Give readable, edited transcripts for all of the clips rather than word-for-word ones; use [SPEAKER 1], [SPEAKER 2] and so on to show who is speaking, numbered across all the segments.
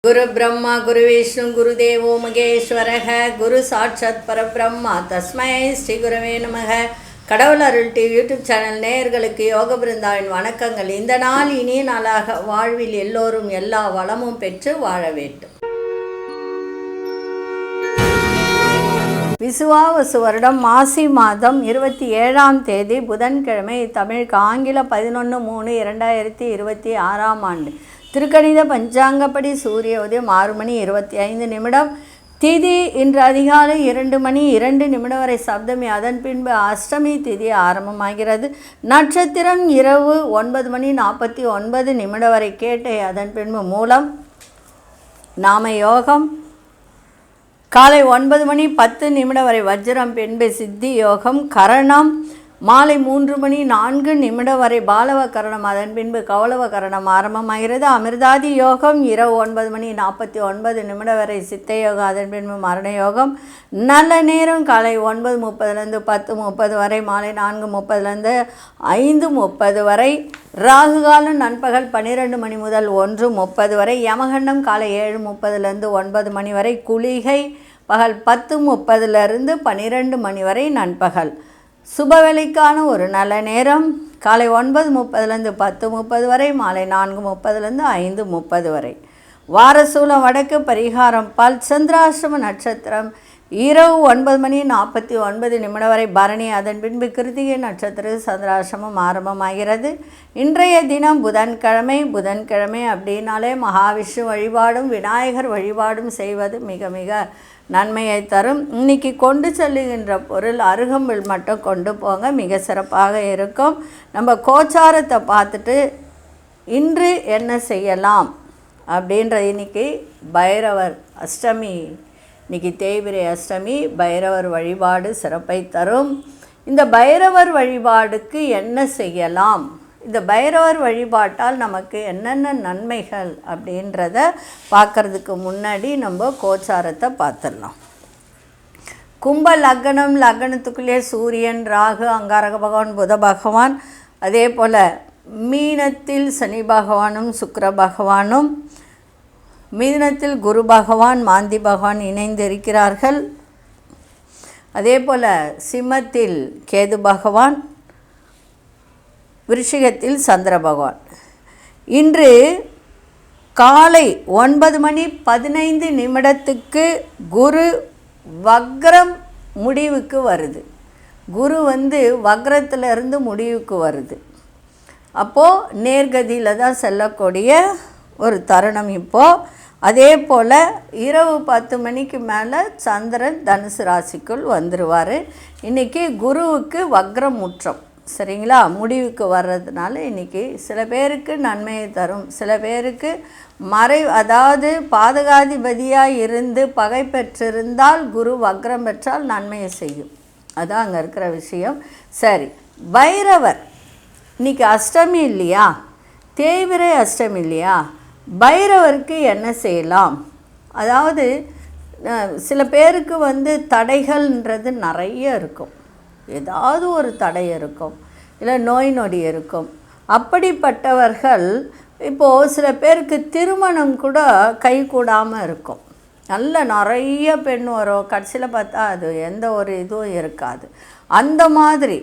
[SPEAKER 1] குரு பிரம்மா குரு விஷ்ணு குரு தேவோ மகேஸ்வரக குரு சாட்சாத் பரபிரம்மா தஸ்மை ஸ்ரீ குருவே நமக. கடவுள் அருள் டிவி யூடியூப் சேனல் நேயர்களுக்கு யோக பிருந்தாவின் வணக்கங்கள். இந்த நாள் இனிய நாளாக வாழ்வில் எல்லோரும் எல்லா வளமும் பெற்று வாழ வேண்டும். விசுவாவசு வருடம் மாசி மாதம் 27ஆம் தேதி புதன்கிழமை, தமிழுக்கு ஆங்கில 11/3/2026 திருக்கணித பஞ்சாங்கப்படி சூரிய உதயம் 6:25. திதி இன்று அதிகாலை 2:02 வரை சப்தமி, அதன் பின்பு அஷ்டமி திதி ஆரம்பமாகிறது. நட்சத்திரம் இரவு 9:49 வரை கேட்டை, அதன் பின்பு மூலம். நாம யோகம் காலை 9:10 வரை வஜ்ரம், பின்பு சித்தி யோகம். கரணம் மாலை 3:04 வரை பாலவ கரணம், அதன் பின்பு கௌளவ கரணம் ஆரம்பமாகிறது. அமிர்தாதி யோகம் இரவு 9:49 வரை சித்த யோகம், அதன் பின்பு மரண யோகம். நல்ல நேரம் காலை 9:30 10:30 வரை, மாலை 4:30 5:30 வரை. ராகு காலம் நண்பகல் 12 மணி முதல் 1:30 வரை. யமகண்டம் காலை 7:30 9 மணி வரை. குளிகை பகல் 10:30 12 மணி வரை நண்பகல். சுபவேளைக்கான ஒரு நல்ல நேரம் காலை 9:30 10:30 வரை, மாலை 4:30 5:30 வரை. வாரசூலம் வடக்கு, பரிகாரம் பால். சந்திராசிரம நட்சத்திரம் இரவு 9:49 வரை பரணி, அதன் பின்பு கிருத்திகை நட்சத்திர சந்திராசிரமம் ஆரம்பமாகிறது. இன்றைய தினம் புதன்கிழமை அப்படின்னாலே மகாவிஷ்ணு வழிபாடும் விநாயகர் வழிபாடும் செய்வது மிக மிக நன்மையை தரும். இன்றைக்கி கொண்டு செல்லுகின்ற பொருள் அருகம்புல் மட்டும் கொண்டு போங்க, மிக சிறப்பாக இருக்கும். நம்ம கோச்சாரத்தை பார்த்துட்டு இன்று என்ன செய்யலாம் அப்படின்றது. இன்றைக்கி பைரவர் அஷ்டமி, இன்றைக்கி தேய்பிரை அஷ்டமி. பைரவர் வழிபாடு சிறப்பை தரும். இந்த பைரவர் வழிபாடுக்கு என்ன செய்யலாம், இந்த பைரவர் வழிபாட்டால் நமக்கு என்னென்ன நன்மைகள் அப்படின்றத பார்க்குறதுக்கு முன்னாடி நம்ம கோச்சாரத்தை பார்த்துடலாம். கும்ப லக்னம், லக்னத்துக்குள்ளே சூரியன், ராகு, அங்காரக பகவான், புத பகவான். அதே போல் மீனத்தில் சனி பகவானும் சுக்கிர பகவானும், மீனத்தில் குரு பகவான், மாந்தி பகவான் இணைந்திருக்கிறார்கள். அதே போல் சிம்மத்தில் கேது பகவான், விருஷிகத்தில் சந்திர பகவான். இன்று காலை 9:15 குரு வக்ரம் முடிவுக்கு வருது. குரு வக்ரத்திலிருந்து முடிவுக்கு வருது. அப்போது நேர்கதியில் தான் செல்லக்கூடிய ஒரு தருணம் இப்போது. அதே போல் இரவு 10 மணிக்கு மேலே சந்திரன் தனுசு ராசிக்குள் வந்துடுவார். இன்றைக்கி குருவுக்கு வக்ரம் முற்றம், சரிங்களா, முடிவுக்கு வர்றதுனால இன்றைக்கி சில பேருக்கு நன்மையை தரும், சில பேருக்கு அதாவது பாதகாதிபதியாக இருந்து பகை பெற்றிருந்தால் குரு வக்ரம் பெற்றால் நன்மையை செய்யும். அதான் அங்கே இருக்கிற விஷயம். சரி, பைரவர் இன்றைக்கி அஷ்டமி இல்லையா, தேய்பிரை அஷ்டமி இல்லையா, பைரவருக்கு என்ன செய்யலாம்? அதாவது சில பேருக்கு தடைகள்ன்றது நிறைய இருக்கும். ஏதாவது ஒரு தடை இருக்கும், இல்லை நோய் நொடி இருக்கும். அப்படிப்பட்டவர்கள் இப்போது சில பேருக்கு திருமணம் கூட கைகூடாமல் இருக்கும். நிறைய பெண் வரும், கடைசியில் பார்த்தா அது எந்த ஒரு இதுவும் இருக்காது. அந்த மாதிரி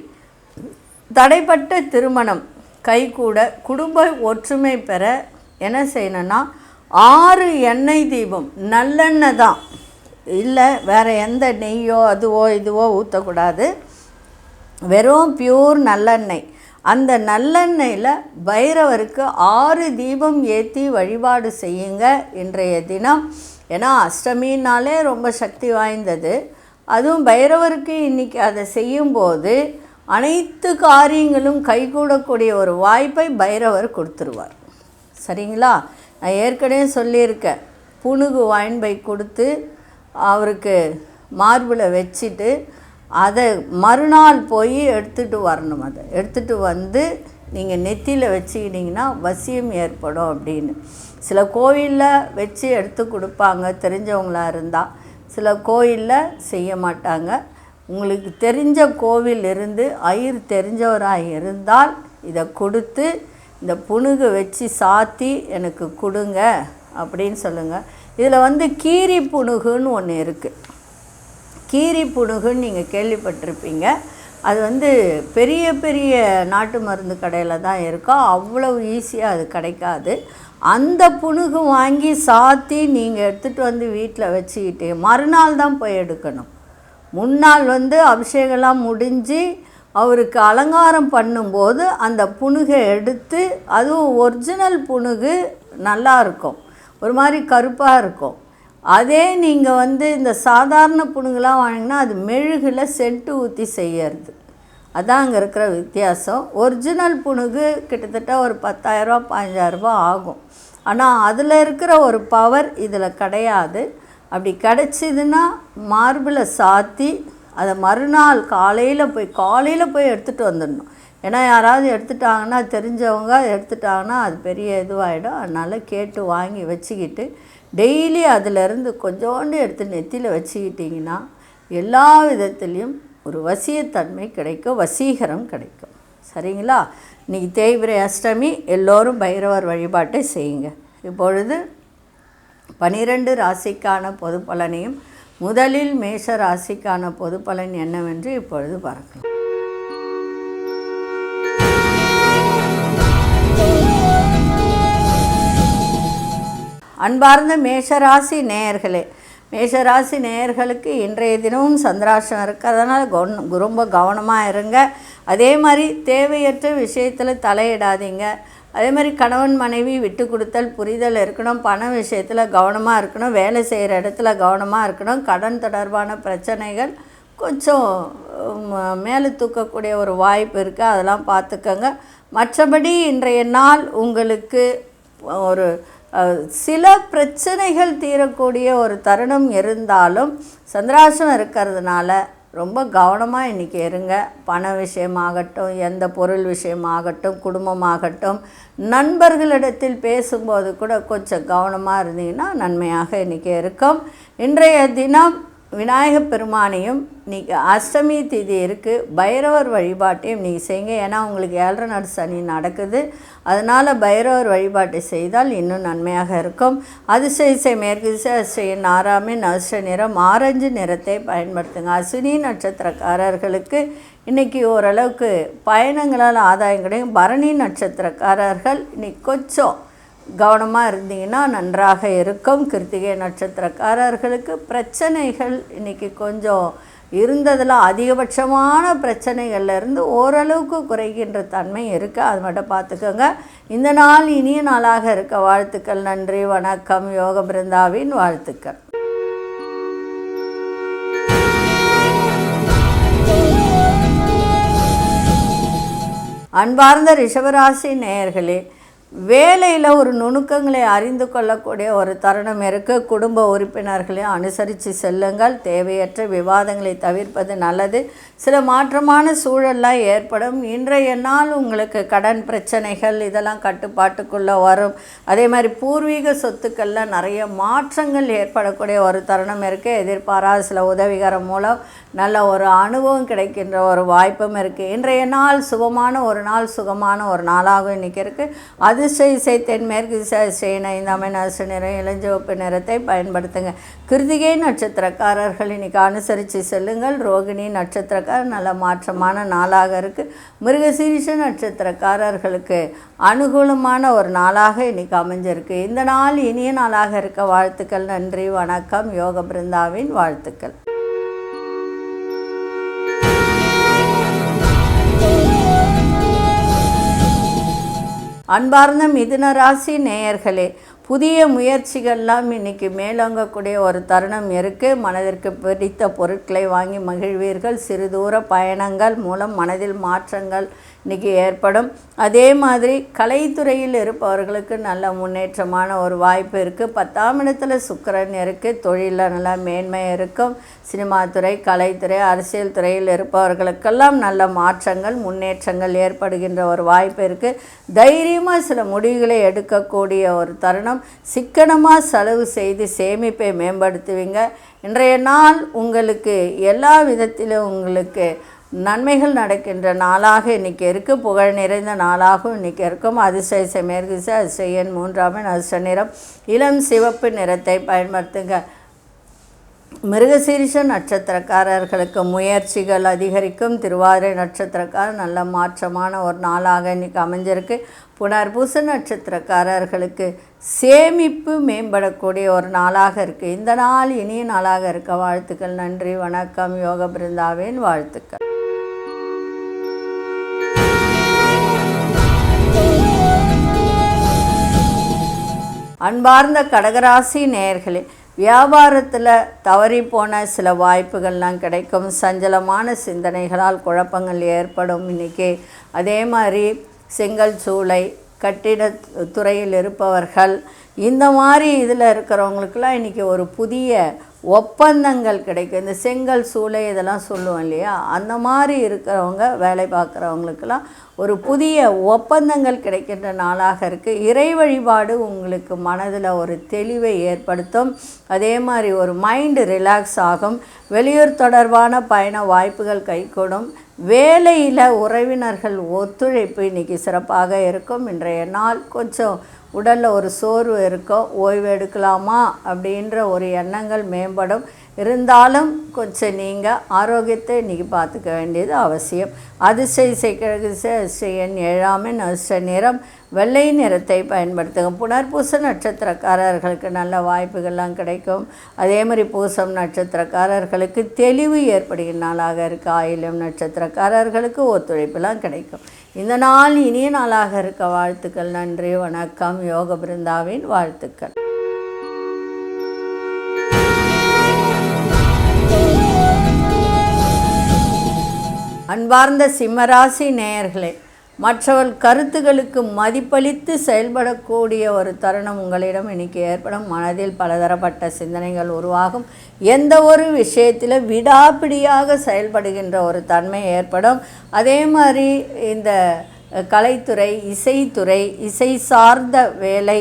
[SPEAKER 1] தடைப்பட்ட திருமணம் கைகூட, குடும்ப ஒற்றுமை பெற என்ன செய்யணும்னா 6 எண்ணெய் தீபம், நல்லெண்ணெய் தான், இல்லை வேறு எந்த நெய்யோ அதுவோ இதுவோ ஊற்றக்கூடாது, வெறும் பியூர் நல்லெண்ணெய். அந்த நல்லெண்ணெயில் பைரவருக்கு 6 தீபம் ஏற்றி வழிபாடு செய்யுங்க இன்றைய தினம். ஏன்னா அஷ்டமினாலே ரொம்ப சக்தி வாய்ந்தது. அதுவும் பைரவருக்கு இன்றைக்கி அதை செய்யும்போது அனைத்து காரியங்களும் கைகூடக்கூடிய ஒரு வாய்ப்பை பைரவர் கொடுத்துருவார், சரிங்களா. நான் ஏற்கனவே சொல்லியிருக்கேன், புனுகு வாய்ன்பை கொடுத்து அவருக்கு மார்பில் வச்சுட்டு அதை மறுநாள் போய் எடுத்துகிட்டு வரணும். அதை எடுத்துகிட்டு நீங்கள் நெத்தியில் வச்சுக்கிட்டிங்கன்னா வசியம் ஏற்படும் அப்படின்னு. சில கோயிலில் வச்சு எடுத்து கொடுப்பாங்க தெரிஞ்சவங்களாக இருந்தால், சில கோயிலில் செய்ய மாட்டாங்க. உங்களுக்கு தெரிஞ்ச கோவில் இருந்து ஐயர் தெரிஞ்சவராக இருந்தால் இதை கொடுத்து இந்த புனுகு வச்சு சாத்தி எனக்கு கொடுங்க அப்படின்னு சொல்லுங்கள். இதில் வந்து கீரி புணுகுன்னு ஒன்று இருக்குது. கீரி புணுகுன்னு நீங்கள் கேள்விப்பட்டிருப்பீங்க. அது வந்து பெரிய பெரிய நாட்டு மருந்து கடையில் தான் இருக்கும், அவ்வளோ ஈஸியாக அது கிடைக்காது. அந்த புணுகு வாங்கி சாத்தி நீங்கள் எடுத்துகிட்டு வந்து வீட்டில் வச்சுக்கிட்டு மறுநாள் தான் போய் எடுக்கணும். முன்னாள் வந்து அபிஷேகம்லாம் முடிஞ்சு அவருக்கு அலங்காரம் பண்ணும்போது அந்த புணுகை எடுத்து, அதுவும் ஒரிஜினல் புணுகு நல்லா இருக்கும், ஒரு மாதிரி கருப்பாக இருக்கும். அதே நீங்கள் வந்து இந்த சாதாரண புணுகெலாம் வாங்கினா அது மெழுகில் சென்ட்டு ஊற்றி செய்யறது, அதான் அங்கே இருக்கிற வித்தியாசம். ஒரிஜினல் புணுகு கிட்டத்தட்ட ஒரு 10,000 15,000 ஆகும். ஆனால் அதில் இருக்கிற ஒரு பவர் இதில் கிடையாது. அப்படி கிடச்சிதுன்னா மார்பில் சாத்தி அதை மறுநாள் காலையில் போய் எடுத்துகிட்டு வந்துடணும். ஏன்னா யாராவது எடுத்துட்டாங்கன்னா, தெரிஞ்சவங்க எடுத்துட்டாங்கன்னா அது பெரிய இதுவாகிடும். அதனால் கேட்டு வாங்கி வச்சுக்கிட்டு டெய்லி அதிலிருந்து கொஞ்சோண்டு எடுத்து நெத்தியில் வச்சுக்கிட்டிங்கன்னா எல்லா விதத்துலேயும் ஒரு வசியத்தன்மை கிடைக்கும், வசீகரம் கிடைக்கும். சரிங்களா? இன்றைக்கி தேய்பிறை அஷ்டமி, எல்லோரும் பைரவர் வழிபாட்டை செய்யுங்க. இப்பொழுது 12 ராசிக்கான பொது பலனையும் முதலில் மேஷ ராசிக்கான பொது பலன் என்னவென்று இப்பொழுது பார்க்கலாம். அன்பார்ந்த மேஷராசி நேயர்களே, மேஷராசி நேயர்களுக்கு இன்றைய தினமும் சந்திராஷ்டம் இருக்கிறதுனால ரொம்ப கவனமாக இருங்க. அதே மாதிரி தேவையற்ற விஷயத்தில் தலையிடாதீங்க. அதே மாதிரி கணவன் மனைவி விட்டு கொடுத்தல் புரிதல் இருக்கணும். பண விஷயத்தில் கவனமாக இருக்கணும். வேலை செய்கிற இடத்துல கவனமாக இருக்கணும். கடன் தொடர்பான பிரச்சனைகள் கொஞ்சம் மேலே தூக்கக்கூடிய ஒரு வாய்ப்பு இருக்குது, அதெல்லாம் பார்த்துக்கோங்க. மற்றபடி இன்றைய நாள் உங்களுக்கு ஒரு சில பிரச்சனைகள் தீரக்கூடிய ஒரு தருணம் இருந்தாலும் சந்திராஷ்டம் இருக்கிறதுனால ரொம்ப கவனமாக இன்றைக்கி இருங்க. பண விஷயமாகட்டும், எந்த பொருள் விஷயமாகட்டும், குடும்பமாகட்டும், நண்பர்களிடத்தில் பேசும்போது கூட கொஞ்சம் கவனமாக இருந்தீங்கன்னா நன்மையாக இன்றைக்கி இருக்கும். இன்றைய தினம் விநாயகப் பெருமானையும் இன்றைக்கி அஷ்டமி திதி இருக்குது, பைரவர் வழிபாட்டையும் நீங்கள் செய்யுங்க. ஏன்னா உங்களுக்கு 7.5 நாள் சனி நடக்குது, அதனால் பைரவர் வழிபாட்டை செய்தால் இன்னும் நன்மையாக இருக்கும். அதிசய மேற்கு திசை அதிசயின் 6ஆம் அதிர்ஷ்ட நிறம் ஆரஞ்சு நிறத்தை பயன்படுத்துங்க. அஸ்வினி நட்சத்திரக்காரர்களுக்கு இன்றைக்கி ஓரளவுக்கு பயணங்களால் ஆதாயம் கிடைக்கும். பரணி நட்சத்திரக்காரர்கள் இன்றைக்கி கொஞ்சம் கவனமாக இருந்தீங்கன்னா நன்றாக இருக்கும். கிருத்திகை நட்சத்திரக்காரர்களுக்கு பிரச்சனைகள் இன்றைக்கி கொஞ்சம் இருந்ததில் அதிகபட்சமான பிரச்சனைகள்லேருந்து ஓரளவுக்கு குறைகின்ற தன்மை இருக்குது, அது மட்டும் பார்த்துக்கோங்க. இந்த நாள் இனிய நாளாக இருக்க வாழ்த்துக்கள். நன்றி, வணக்கம். யோக பிருந்தாவின் வாழ்த்துக்கள். அன்பார்ந்த ரிஷபராசி நேயர்களே, வேலையில் ஒரு நுணுக்கங்களை அறிந்து கொள்ளக்கூடிய ஒரு தருணம் இருக்குது. குடும்ப உறுப்பினர்களையும் அனுசரித்து செல்லுங்கள். தேவையற்ற விவாதங்களை தவிர்ப்பது நல்லது. சில மாற்றமான சூழல்லாம் ஏற்படும். இன்றைய நாள் உங்களுக்கு கடன் பிரச்சனைகள் இதெல்லாம் கட்டுப்பாட்டுக்குள்ளே வரும். அதே மாதிரி பூர்வீக சொத்துக்களில் நிறைய மாற்றங்கள் ஏற்படக்கூடிய ஒரு தருணம் இருக்குது. எதிர்பாராத சில உதவிகரம் மூலம் நல்ல ஒரு அனுபவம் கிடைக்கின்ற ஒரு வாய்ப்பும் இருக்குது. இன்றைய நாள் சுகமான ஒரு நாள், சுகமான ஒரு நாளாகவும் இன்றைக்கி இருக்குது. அதிர்ஷ்ட இசை தென்மேற்கு திசை, 5ஆம் அதிர்ஷ்ட நிறம் இளஞ்சிவப்பு நிறத்தை பயன்படுத்துங்க. கிருத்திகை நட்சத்திரக்காரர்கள் இன்றைக்கி அனுசரித்து செல்லுங்கள். ரோகிணி நட்சத்திரக்காரர் நல்ல மாற்றமான நாளாக இருக்குது. மிருகசீரிஷ நட்சத்திரக்காரர்களுக்கு அனுகூலமான ஒரு நாளாக இன்றைக்கி அமைஞ்சிருக்கு. இந்த நாள் இனிய நாளாக இருக்க வாழ்த்துக்கள். நன்றி, வணக்கம். யோக பிருந்தாவின் வாழ்த்துக்கள். அன்பார்ந்த மிதுன ராசி நேயர்களே, புதிய முயற்சிகள்லாம் இன்றைக்கி மேலோங்கக்கூடிய ஒரு தருணம் இருக்குது. மனதிற்கு பிடித்த பொருட்களை வாங்கி மகிழ்வீர்கள். சிறு தூர பயணங்கள் மூலம் மனதில் மாற்றங்கள் இன்றைக்கி ஏற்படும். அதே மாதிரி கலைத்துறையில் இருப்பவர்களுக்கு நல்ல முன்னேற்றமான ஒரு வாய்ப்பு இருக்குது. 10ஆம் இடத்துல சுக்கிரன் இருக்குது. தொழிலில் நல்ல மேன்மை இருக்கும். சினிமா துறை, கலைத்துறை, அரசியல் துறையில் இருப்பவர்களுக்கெல்லாம் நல்ல மாற்றங்கள், முன்னேற்றங்கள் ஏற்படுகின்ற ஒரு வாய்ப்பு இருக்குது. தைரியமாக சில முடிவுகளை எடுக்கக்கூடிய ஒரு தருணம். சிக்கனமாக செலவு செய்து சேமிப்பை மேம்படுத்துவீங்க. இன்றைய நாள் உங்களுக்கு எல்லா விதத்திலும் உங்களுக்கு நன்மைகள் நடக்கின்ற நாளாக இன்றைக்கி இருக்குது. புகழ் நிறைந்த நாளாகவும் இன்றைக்கி இருக்கும். அதிசய மேற்கு திசை, அதிசய எண் 3 அதிர்ஷ்ட நிறம் இளம் சிவப்பு நிறத்தை பயன்படுத்துங்க. மிருகசீரிஷ நட்சத்திரக்காரர்களுக்கு முயற்சிகள் அதிகரிக்கும். திருவாதிரை நட்சத்திரக்காரர் நல்ல மாற்றமான ஒரு நாளாக இன்றைக்கி அமைஞ்சிருக்கு. புனர்பூச நட்சத்திரக்காரர்களுக்கு சேமிப்பு மேம்படக்கூடிய ஒரு நாளாக இருக்குது. இந்த நாள் இனிய நாளாக இருக்க வாழ்த்துக்கள். நன்றி, வணக்கம். யோக பிருந்தாவின் வாழ்த்துக்கள். அன்பார்ந்த கடகராசி நேயர்களே, வியாபாரத்தில் தவறி போன சில வாய்ப்புகள்லாம் கிடைக்கும். சஞ்சலமான சிந்தனைகளால் குழப்பங்கள் ஏற்படும் இன்றைக்கி. அதே மாதிரி செங்கல் சூளை கட்டிட துறையில் இருப்பவர்கள் இந்த மாதிரி இதில் இருக்கிறவங்களுக்கெல்லாம் இன்றைக்கி ஒரு புதிய ஒப்பந்தங்கள் கிடைக்கும். இந்த செங்கல் சூளை இதெல்லாம் சொல்லுவோம் இல்லையா, அந்த மாதிரி இருக்கிறவங்க வேலை பார்க்குறவங்களுக்கெல்லாம் ஒரு புதிய ஒப்பந்தங்கள் கிடைக்கின்ற நாளாக இருக்குது. இறை வழிபாடு உங்களுக்கு மனதில் ஒரு தெளிவை ஏற்படுத்தும். அதே மாதிரி ஒரு மைண்டு ரிலாக்ஸ் ஆகும். வெளியூர் தொடர்பான பயண வாய்ப்புகள் கைகூடும். வேலையில் உறவினர்கள் ஒத்துழைப்பு இன்றைக்கி சிறப்பாக இருக்கும். இன்றைய நாள் கொஞ்சம் உடலில் ஒரு சோர்வு இருக்கும். ஓய்வு எடுக்கலாமா அப்படின்ற ஒரு எண்ணங்கள் மேம்படும். இருந்தாலும் கொஞ்சம் நீங்கள் ஆரோக்கியத்தை இன்றைக்கி பார்த்துக்க வேண்டியது அவசியம். அதிசய கிழக்கு அதிசய எண் 7 அதிர்ஷ்ட நிறம் வெள்ளை நிறத்தை பயன்படுத்துங்க. புனர்பூச நட்சத்திரக்காரர்களுக்கு நல்ல வாய்ப்புகள்லாம் கிடைக்கும். அதே மாதிரி பூசம் நட்சத்திரக்காரர்களுக்கு தெளிவு ஏற்படுகிற நாளாக இருக்குது. ஆயில்யம் நட்சத்திரக்காரர்களுக்கு ஒத்துழைப்புலாம் கிடைக்கும். இந்த நாள் இனிய நாளாக இருக்க வாழ்த்துக்கள். நன்றி, வணக்கம். யோக பிருந்தாவின் வாழ்த்துக்கள். அன்பார்ந்த சிம்மராசி நேயர்களே, மற்றவர் கருத்துக்களுக்கு மதிப்பளித்து செயல்படக்கூடிய ஒரு தருணம் உங்களிடம் இன்றைக்கி ஏற்படும். மனதில் பலதரப்பட்ட சிந்தனைகள் உருவாகும். எந்த ஒரு விஷயத்தில் விடாப்பிடியாக செயல்படுகின்ற ஒரு தன்மை ஏற்படும். அதே மாதிரி இந்த கலைத்துறை, இசைத்துறை, இசை சார்ந்த வேலை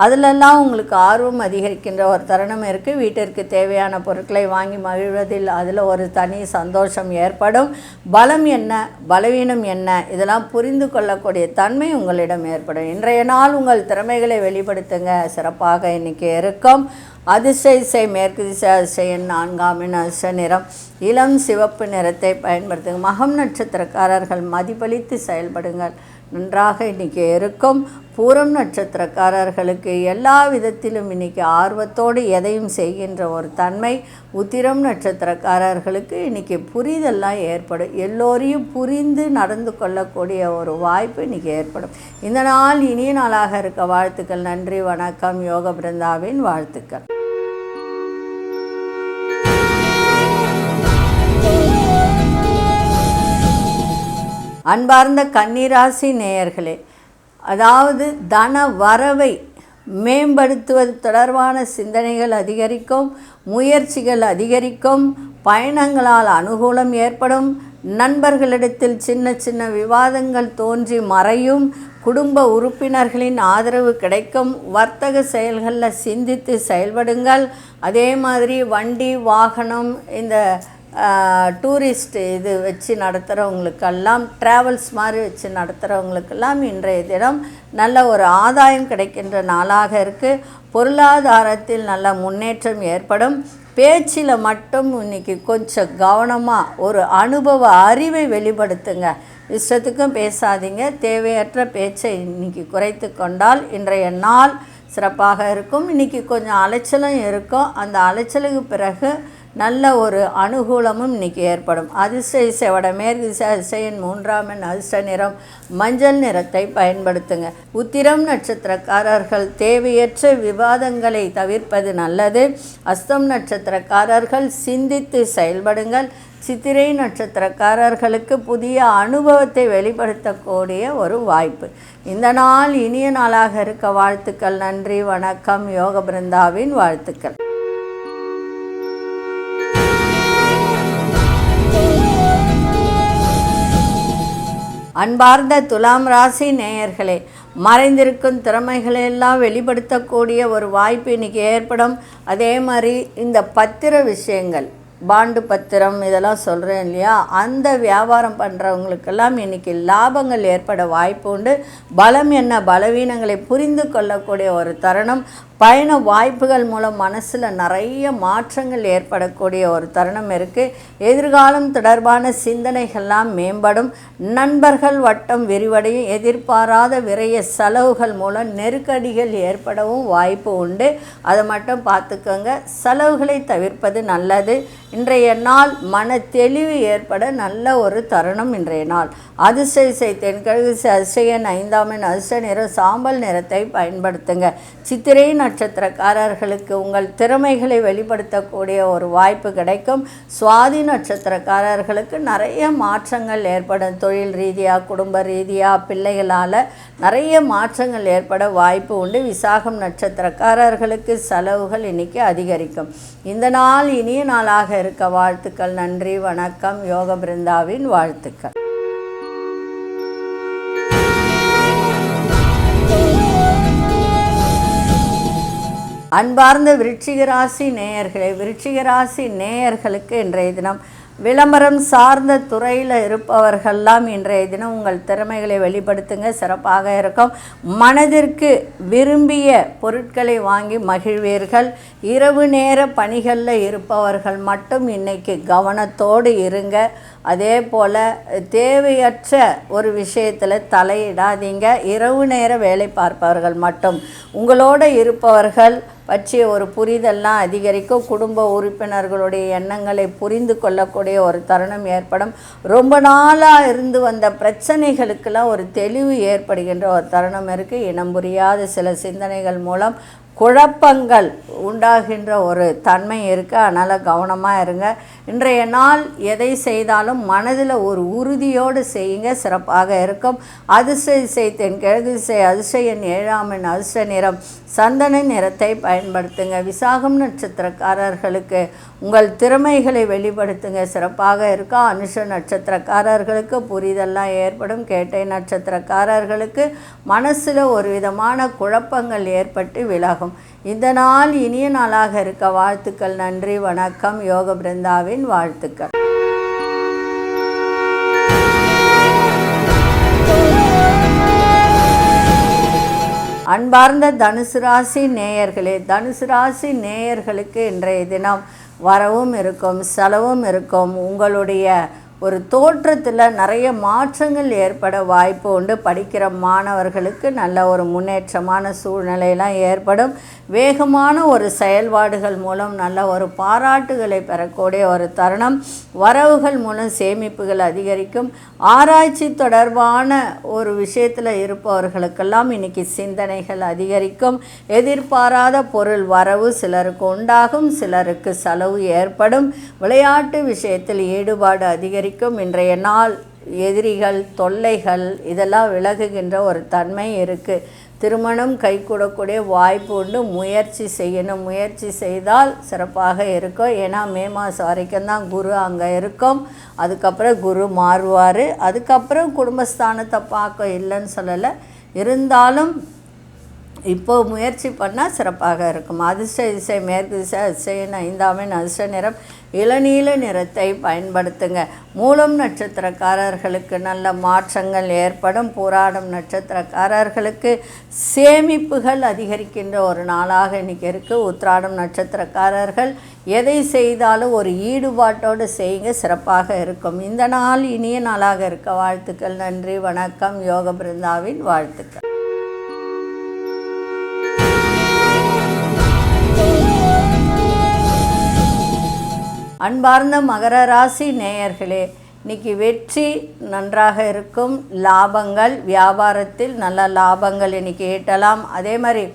[SPEAKER 1] அதிலெல்லாம் உங்களுக்கு ஆர்வம் அதிகரிக்கின்ற ஒரு தருணம் இருக்குது. வீட்டிற்கு தேவையான பொருட்களை வாங்கி மகிழ்வதில் அதில் ஒரு தனி சந்தோஷம் ஏற்படும். பலம் என்ன, பலவீனம் என்ன, இதெல்லாம் புரிந்து கொள்ளக்கூடிய தன்மை உங்களிடம் ஏற்படும். இன்றைய நாள் உங்கள் திறமைகளை வெளிப்படுத்துங்க. சிறப்பாக இன்றைக்கி இருக்கும். அதிசய மேற்கு திசை, அதிசய எண் 4 அதிர்ஷ்ட நிறம் இளம் சிவப்பு நிறத்தை பயன்படுத்துங்க. மகம் நட்சத்திரக்காரர்கள் மதிப்பளித்து செயல்படுங்கள். நன்றாக இன்றைக்கி இருக்கும். பூரம் நட்சத்திரக்காரர்களுக்கு எல்லா விதத்திலும் இன்றைக்கி ஆர்வத்தோடு எதையும் செய்கின்ற ஒரு தன்மை. உத்திரம் நட்சத்திரக்காரர்களுக்கு இன்றைக்கி புரிதெல்லாம் ஏற்படும். எல்லோரையும் புரிந்து நடந்து கொள்ளக்கூடிய ஒரு வாய்ப்பு இன்றைக்கி ஏற்படும். இந்த நாள் இனிய நாளாக இருக்க வாழ்த்துக்கள். நன்றி, வணக்கம். யோக பிருந்தாவின் வாழ்த்துக்கள். அன்பார்ந்த கன்னிராசி நேயர்களே, அதாவது தன வரவை மேம்படுத்துவது தொடர்பான சிந்தனைகள் அதிகரிக்கும். முயற்சிகள் அதிகரிக்கும். பயணங்களால் அனுகூலம் ஏற்படும். நண்பர்களிடத்தில் சின்ன சின்ன விவாதங்கள் தோன்றி மறையும். குடும்ப உறுப்பினர்களின் ஆதரவு கிடைக்கும். வர்த்தக செயல்களில் சிந்தித்து செயல்படுங்கள். அதே மாதிரி வண்டி வாகனம், இந்த டூரிஸ்ட் இது வச்சு நடத்துகிறவங்களுக்கெல்லாம், ட்ராவல்ஸ் மாதிரி வச்சு நடத்துகிறவங்களுக்கெல்லாம் இன்றைய தினம் நல்ல ஒரு ஆதாயம் கிடைக்கின்ற நாளாக இருக்குது. பொருளாதாரத்தில் நல்ல முன்னேற்றம் ஏற்படும். பேச்சில் மட்டும் இன்றைக்கி கொஞ்சம் கவனமாக ஒரு அனுபவ அறிவை வெளிப்படுத்துங்க. இஷ்டத்துக்கும் பேசாதீங்க. தேவையற்ற பேச்சை இன்றைக்கி குறைத்து கொண்டால் இன்றைய நாள் சிறப்பாக இருக்கும். இன்றைக்கி கொஞ்சம் அலைச்சலும் இருக்கும். அந்த அலைச்சலுக்கு பிறகு நல்ல ஒரு அனுகூலமும் இன்றைக்கி ஏற்படும். அதிசய வடமேற்கு திசை, அதிசய எண் 3 அதிர்ஷ்ட நிறம் மஞ்சள் நிறத்தை பயன்படுத்துங்க. உத்திரம் நட்சத்திரக்காரர்கள் தேவையற்ற விவாதங்களை தவிர்ப்பது நல்லது. அஸ்தம் நட்சத்திரக்காரர்கள் சிந்தித்து செயல்படுங்கள். சித்திரை நட்சத்திரக்காரர்களுக்கு புதிய அனுபவத்தை வெளிப்படுத்தக்கூடிய ஒரு வாய்ப்பு. இந்த நாள் இனிய நாளாக இருக்க வாழ்த்துக்கள். நன்றி, வணக்கம். யோக பிருந்தாவின் வாழ்த்துக்கள். அன்பார்ந்த துலாம் ராசி நேயர்களே, மறைந்திருக்கும் திறமைகளெல்லாம் வெளிப்படுத்தக்கூடிய ஒரு வாய்ப்பு இன்றைக்கி ஏற்படும். அதே மாதிரி இந்த பத்திர விஷயங்கள், பாண்டு பத்திரம் இதெல்லாம் சொல்கிறேன் இல்லையா, அந்த வியாபாரம் பண்ணுறவங்களுக்கெல்லாம் இன்றைக்கி லாபங்கள் ஏற்பட வாய்ப்பு உண்டு. பலம் என்ன பலவீனங்களை புரிந்து கொள்ளக்கூடிய ஒரு தருணம். பயண வாய்ப்புகள் மூலம் மனசில் நிறைய மாற்றங்கள் ஏற்படக்கூடிய ஒரு தருணம் இருக்குது. எதிர்காலம் தொடர்பான சிந்தனைகள்லாம் மேம்படும். நண்பர்கள் வட்டம் விரிவடையும். எதிர்பாராத விரைய செலவுகள் மூலம் நெருக்கடிகள் ஏற்படவும் வாய்ப்பு உண்டு. அதை மட்டும் பார்த்துக்கோங்க. செலவுகளை தவிர்ப்பது நல்லது. இன்றைய நாள் மன தெளிவு ஏற்பட நல்ல ஒரு தருணம் இன்றைய நாள். அதிர்ஷ்ட தென்கிழக்கு அதிர்ஷ்டன் 5ஆம் எண் அதிர்ஷ்ட நிறம் சாம்பல் நிறத்தை பயன்படுத்துங்க. சித்திரை நட்சத்திரக்காரர்களுக்கு உங்கள் திறமைகளை வெளிப்படுத்தக்கூடிய ஒரு வாய்ப்பு கிடைக்கும். சுவாதி நட்சத்திரக்காரர்களுக்கு நிறைய மாற்றங்கள் ஏற்படும். தொழில் ரீதியாக, குடும்ப ரீதியாக, பிள்ளைகளால் நிறைய மாற்றங்கள் ஏற்பட வாய்ப்பு உண்டு. விசாகம் நட்சத்திரக்காரர்களுக்கு செலவுகள் இன்றைக்கி அதிகரிக்கும். இந்த நாள் இனிய நாளாக இருக்க வாழ்த்துக்கள். நன்றி, வணக்கம். யோக பிருந்தாவின் வாழ்த்துக்கள். அன்பார்ந்த விருச்சிக ராசி நேயர்களே, விருச்சிக ராசி நேயர்களுக்கு இன்றைய தினம் விளம்பரம் சார்ந்த துறையில் இருப்பவர்கள்லாம் இன்றைய தினம் உங்கள் திறமைகளை வெளிப்படுத்துங்க, சிறப்பாக இருக்கும். மனதிற்கு விரும்பிய பொருட்களை வாங்கி மகிழ்வீர்கள். இரவு நேர பணிகளில் இருப்பவர்கள் மட்டும் இன்றைக்கி கவனத்தோடு இருங்க. அதே போல் தேவையற்ற ஒரு விஷயத்தில் தலையிடாதீங்க. இரவு நேர வேலை பார்ப்பவர்கள் மட்டும் உங்களோடு இருப்பவர்கள் பற்றிய ஒரு புரிதல்லாம் அதிகரிக்கும். குடும்ப உறுப்பினர்களுடைய எண்ணங்களை புரிந்து கொள்ளக்கூடிய ஒரு தருணம் ஏற்படும். ரொம்ப நாளாக இருந்து வந்த பிரச்சனைகளுக்கெல்லாம் ஒரு தெளிவு ஏற்படுகின்ற ஒரு தருணம் இருக்குது. இனம் புரியாத சில சிந்தனைகள் மூலம் குழப்பங்கள் உண்டாகின்ற ஒரு தன்மை இருக்குது. அதனால் கவனமாக இருங்க. இன்றைய நாள் எதை செய்தாலும் மனதில் ஒரு உறுதியோடு செய்யுங்க, சிறப்பாக இருக்கும். அதிர்ஷ்ட திசை தென்கிழக்கு திசை. அதிர்ஷ்ட எண் 7ஆம் எண் அதிர்ஷ்ட நிறம் சந்தன நிறத்தை பயன்படுத்துங்க. விசாகம் நட்சத்திரக்காரர்களுக்கு உங்கள் திறமைகளை வெளிப்படுத்துங்க, சிறப்பாக இருக்கும். அனுஷ நட்சத்திரக்காரர்களுக்கு புரிதெல்லாம் ஏற்படும். கேட்டை நட்சத்திரக்காரர்களுக்கு மனசில் ஒரு விதமான குழப்பங்கள் ஏற்பட்டு விலகும். இந்த நாள் இனிய நாளாக இருக்க வாழ்த்துக்கள். நன்றி, வணக்கம். யோக பிருந்தாவின் வாழ்த்துக்கள். அன்பார்ந்த தனுசு ராசி நேயர்களே, தனுசு ராசி நேயர்களுக்கு இன்றைய தினம் வரவும் இருக்கும், செலவும் இருக்கும். உங்களுடைய ஒரு தோற்றத்தில் நிறைய மாற்றங்கள் ஏற்பட வாய்ப்பு உண்டு. படிக்கிற மாணவர்களுக்கு நல்ல ஒரு முன்னேற்றமான சூழ்நிலையெல்லாம் ஏற்படும். வேகமான ஒரு செயல்பாடுகள் மூலம் நல்ல ஒரு பாராட்டுகளை பெறக்கூடிய ஒரு தருணம். வரவுகள் மூலம் சேமிப்புகள் அதிகரிக்கும். ஆராய்ச்சி தொடர்பான ஒரு விஷயத்தில் இருப்பவர்களுக்கெல்லாம் இன்றைக்கி சிந்தனைகள் அதிகரிக்கும். எதிர்பாராத பொருள் வரவு சிலருக்கு உண்டாகும், சிலருக்கு செலவு ஏற்படும். விளையாட்டு விஷயத்தில் ஈடுபாடு அதிகரிக்கும். இன்றைய நாள் எதிரிகள், தொல்லைகள் இதெல்லாம் விலகுகின்ற ஒரு தன்மை இருக்குது. திருமணம் கைகூடக்கூடிய வாய்ப்பு உண்டு. முயற்சி செய்யணும். முயற்சி செய்தால் சிறப்பாக இருக்கும். ஏன்னா மே மாதம் வரைக்கும் தான் குரு அங்கே இருக்கும். அதுக்கப்புறம் குரு மாறுவார். அதுக்கப்புறம் குடும்பஸ்தானத்தை பார்க்க இல்லைன்னு சொல்லலை, இருந்தாலும் இப்போது முயற்சி பண்ணால் சிறப்பாக இருக்கும். அதிர்ஷ்ட திசை மேற்கு திசை. அதிர்ஷ்ட 5ஆம் எண் அதிர்ஷ்ட நிறம் இளநீல நிறத்தை பயன்படுத்துங்க. மூலம் நட்சத்திரக்காரர்களுக்கு நல்ல மாற்றங்கள் ஏற்படும். பூராடம் நட்சத்திரக்காரர்களுக்கு சேமிப்புகள் அதிகரிக்கின்ற ஒரு நாளாக இன்றைக்கி இருக்குது. உத்திராடம் நட்சத்திரக்காரர்கள் எதை செய்தாலும் ஒரு ஈடுபாட்டோடு செய்யுங்க, சிறப்பாக இருக்கும். இந்த நாள் இனிய நாளாக இருக்க வாழ்த்துக்கள். நன்றி, வணக்கம். யோக பிருந்தாவின் வாழ்த்துக்கள். அன்பார்ந்த மகர ராசி நேயர்களே, இன்றைக்கி வெற்றி நன்றாக இருக்கும். லாபங்கள், வியாபாரத்தில் நல்ல லாபங்கள் இன்றைக்கி ஈட்டலாம். அதே மாதிரி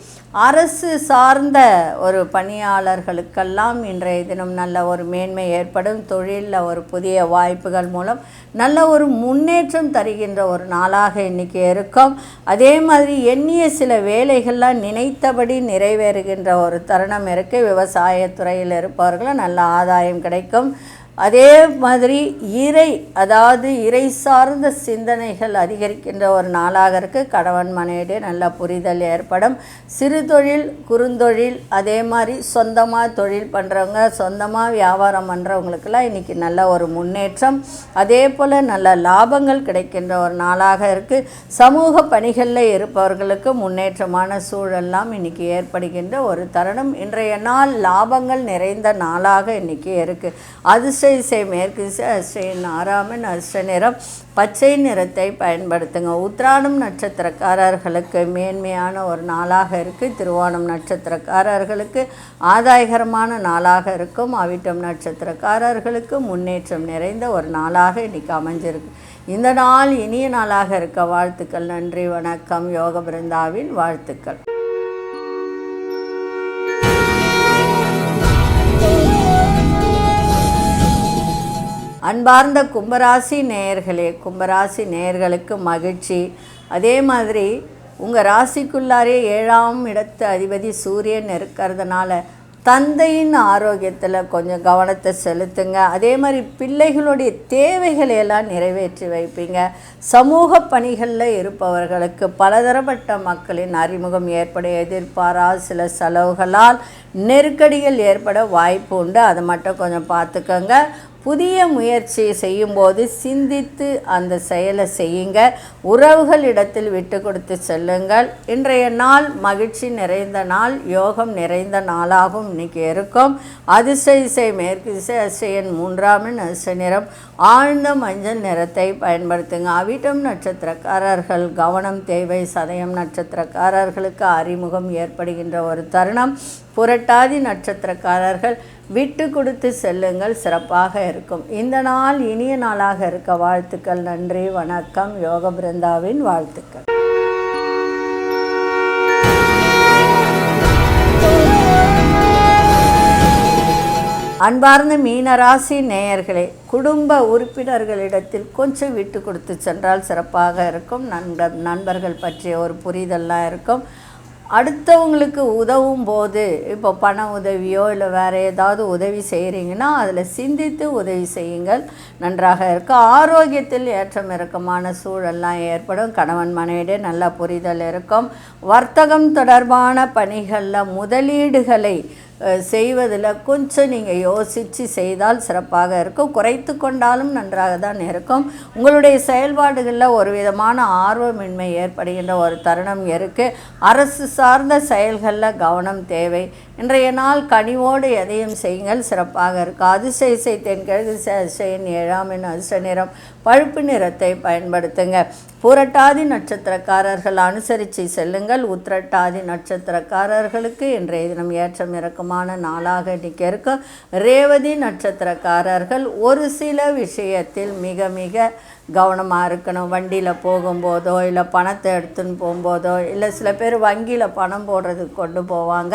[SPEAKER 1] அரசு சார்ந்த ஒரு பணியாளர்களுக்கெல்லாம் இன்றைய தினம் நல்ல ஒரு மேன்மை ஏற்படும். தொழிலில் ஒரு புதிய வாய்ப்புகள் மூலம் நல்ல ஒரு முன்னேற்றம் தருகின்ற ஒரு நாளாக இன்றைக்கி இருக்கும். அதே மாதிரி எண்ணிய சில வேலைகள்லாம் நினைத்தபடி நிறைவேறுகின்ற ஒரு தருணம் இருக்குது. விவசாயத்துறையில் இருப்பவர்களும் நல்ல ஆதாயம் கிடைக்கும். அதே மாதிரி அதாவது இறை சார்ந்த சிந்தனைகள் அதிகரிக்கின்ற ஒரு நாளாக இருக்குது. கணவன் மனைவிடையே நல்ல புரிதல் ஏற்படும். சிறு தொழில் குறுந்தொழில் அதே மாதிரி சொந்தமாக தொழில் பண்ணுறவங்க சொந்தமாக வியாபாரம் பண்ணுறவங்களுக்கெல்லாம் இன்றைக்கி நல்ல ஒரு முன்னேற்றம், அதே போல் நல்ல லாபங்கள் கிடைக்கின்ற ஒரு நாளாக இருக்குது. சமூக பணிகளில் இருப்பவர்களுக்கு முன்னேற்றமான சூழல்லாம் இன்றைக்கி ஏற்படுகின்ற ஒரு தருணம். இன்றைய நாள் லாபங்கள் நிறைந்த நாளாக இன்றைக்கி இருக்குது. அதிர்ஷ்ட இசை மேற்கு திசை, அதிர்ஷ்ட ஆறாமின் அதிர்ஷ்ட நிறம் பச்சை நிறத்தை பயன்படுத்துங்க. உத்திராடம் நட்சத்திரக்காரர்களுக்கு மேன்மையான ஒரு நாளாக இருக்குது. திருவோணம் நட்சத்திரக்காரர்களுக்கு ஆதாயகரமான நாளாக இருக்கும். அவிட்டம் நட்சத்திரக்காரர்களுக்கு முன்னேற்றம் நிறைந்த ஒரு நாளாக இன்றைக்கி அமைஞ்சிருக்கு. இந்த நாள் இனிய நாளாக இருக்க வாழ்த்துக்கள். நன்றி, வணக்கம். யோக பிருந்தாவின் வாழ்த்துக்கள். அன்பார்ந்த கும்பராசி நேயர்களே, கும்பராசி நேயர்களுக்கு மகிழ்ச்சி. அதே மாதிரி உங்கள் ராசிக்குள்ளாரே 7ஆம் இடத்து அதிபதி சூரியன் இருக்கிறதுனால தந்தையின் ஆரோக்கியத்தில் கொஞ்சம் கவனத்தை செலுத்துங்க. அதே மாதிரி பிள்ளைகளுடைய தேவைகளையெல்லாம் நிறைவேற்றி வைப்பீங்க. சமூக பணிகளில் இருப்பவர்களுக்கு பலதரப்பட்ட மக்களின் அறிமுகம் ஏற்பட எதிர்பாராத சில செலவுகளால் நெருக்கடிகள் ஏற்பட வாய்ப்பு உண்டு. அதை மட்டும் கொஞ்சம் பார்த்துக்கோங்க. புதிய முயற்சி செய்யும்போது சிந்தித்து அந்த செயலை செய்யுங்க. உறவுகளிடத்தில் விட்டு கொடுத்து செல்லுங்கள். இன்றைய நாள் மகிழ்ச்சி நிறைந்த நாள், யோகம் நிறைந்த நாளாகவும் இன்றைக்கி இருக்கும். அதிர்ஷ்ட இசை மேற்கு திசை, அதிர்ஷ்ட 3ஆம் அதிர்ஷ்ட நிறம் ஆழ்ந்த மஞ்சள் நிறத்தை பயன்படுத்துங்க. அவிட்டம் நட்சத்திரக்காரர்கள் கவனம் தேவை. சதயம் நட்சத்திரக்காரர்களுக்கு அறிமுகம் ஏற்படுகின்ற ஒரு தருணம். புரட்டாதி நட்சத்திரக்காரர்கள் விட்டு கொடுத்து செல்லுங்கள், சிறப்பாக இருக்கும். இந்த நாள் இனிய நாளாக இருக்க வாழ்த்துக்கள். நன்றி, வணக்கம். யோக பிருந்தாவின் வாழ்த்துக்கள். அன்பார்ந்த மீனராசி நேயர்களே, குடும்ப உறுப்பினர்களிடத்தில் கொஞ்சம் விட்டு கொடுத்து சென்றால் சிறப்பாக இருக்கும். நண்பர்கள் பற்றிய ஒரு புரிதல்லாம் இருக்கும். அடுத்தவங்களுக்கு உதவும் போது இப்போ பண உதவியோ இல்லை வேறு ஏதாவது உதவி செய்கிறீங்கன்னா அதில் சிந்தித்து உதவி செய்யுங்கள், நன்றாக இருக்கும். ஆரோக்கியத்தில் ஏற்றம் இறக்கமான சூழல்லாம் ஏற்படும். கணவன் மனைவியிடையே நல்ல புரிதல் இருக்கும். வர்த்தகம் தொடர்பான பணிகளில் முதலீடுகளை செய்வதில் கொஞ்சம் நீங்கள் யோசித்து செய்தால் சிறப்பாக இருக்கும். குறைத்து கொண்டாலும் நன்றாக தான் இருக்கும். உங்களுடைய செயல்பாடுகளில் ஒரு விதமான ஆர்வமின்மை ஏற்படுகின்ற ஒரு தருணம் இருக்குது. அரசு சார்ந்த செயல்களில் கவனம் தேவை. இன்றைய நாள் கனிவோடு எதையும் செய்யுங்கள், சிறப்பாக இருக்கும். அதிர்ஷ்ட இசை தென்கிழக்கு திசை, அதிர்ஷ்ட 7ஆம் அதிர்ஷ்ட நிறம் பழுப்பு நிறத்தை பயன்படுத்துங்க. புரட்டாதி நட்சத்திரக்காரர்கள் அனுசரித்து செல்லுங்கள். உத்திரட்டாதி நட்சத்திரக்காரர்களுக்கு இன்றைய தினம் ஏற்றம் இறக்கமான நாளாக இன்றைக்கி இருக்கும். ரேவதி நட்சத்திரக்காரர்கள் ஒரு சில விஷயத்தில் மிக மிக கவனமாக இருக்கணும். வண்டியில் போகும்போதோ இல்லை பணத்தை எடுத்துன்னு போகும்போதோ இல்லை சில பேர் வங்கியில் பணம் போடுறதுக்கு கொண்டு போவாங்க,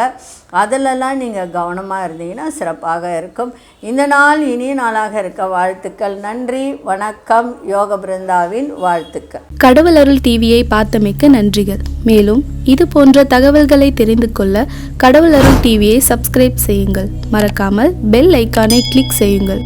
[SPEAKER 1] அதிலெல்லாம் நீங்கள் கவனமாக இருந்தீங்கன்னா சிறப்பாக இருக்கும். இந்த நாள் இனிய நாளாக இருக்க வாழ்த்துக்கள். நன்றி, வணக்கம். யோக பிருந்தாவின் வாழ்த்துக்கள்.
[SPEAKER 2] கடவுள் அருள் டிவியை பார்த்தமைக்கு நன்றிகள். மேலும் இது போன்ற தகவல்களை தெரிந்து கொள்ள கடவுள் அருள் டிவியை சப்ஸ்கிரைப் செய்யுங்கள். மறக்காமல் பெல் ஐக்கானை கிளிக் செய்யுங்கள்.